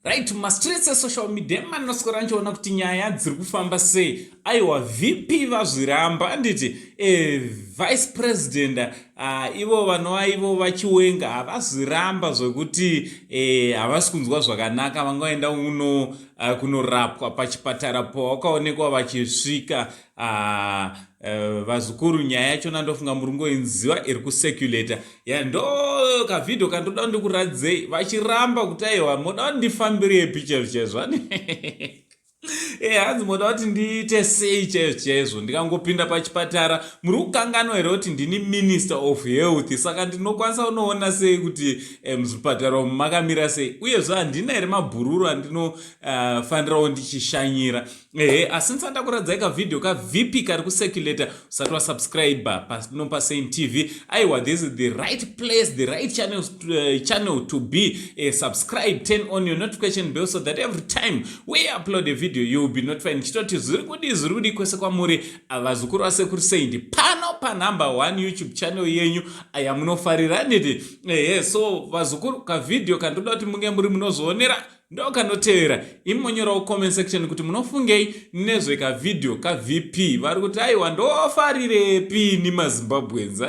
Right, mastreets social media manoswera nchiona kuti nyaya dziri kufamba sei. Aiwa VP vazviramba handiti vice president ivo vanova ivo vachiwenga havazviramba zvokuti havasi kunzwa zvakanaka vangaenda uno kunorapwa pachipatara pawakaonekwa vachisvika. Vazukuru nyaya yacho nandofunga murungoinziva iri kuseculata ndo kavhidhio kandoda ndikuradzei vachiramba kuti aiwa moda kuti ndifambirepi chaizvo hanzi moda kuti ndiite sei chaizvo ndikangopinda pachipatara muri kukanganwa here kuti ndini minister of health saka ndinokwanisa unoona sei kuti muzvipatara umu makamira sei uyezve handina here mabhururu andinofanirawo ndichishanyira. Asi ndisanda kuradzai kavhidhio kaVP kari kuseculata usati wasubscribe pano paSaint TV. Aiwa, this is the right place, the right channel to be. Subscribe, turn on your notification bell so that every time we upload a video you will be notified. Nchitoti zviri kudi kwese kwamuri vazukuru vasekuru Saint pano number 1 YouTube channel yenyu aya munofarira nditi. So vazukuru kavhidhio kandoda kuti munge muri munozoonera ndo kanotevera imonyorawo comment section kuti munofungei nezve kavhidhio kaVP vari kuti aiwa ndofarirepi nimaZimbabweans.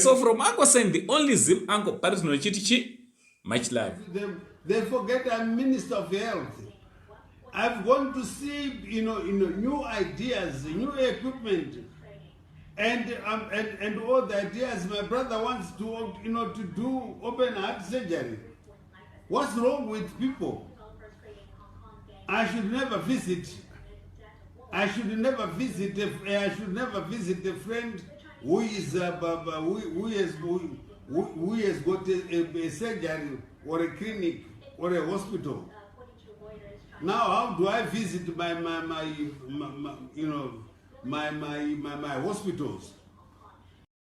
So from Uncle Saint, the only Zim Uncle Paris no chitichi, much love. They forget I'm Minister of Health. I've gone to see, new ideas, new equipment, and all the ideas. My brother wants to, to do open heart surgery. What's wrong with people? I should never visit a friend who is who has got a surgery or a clinic or a hospital. Now, how do I visit my hospitals?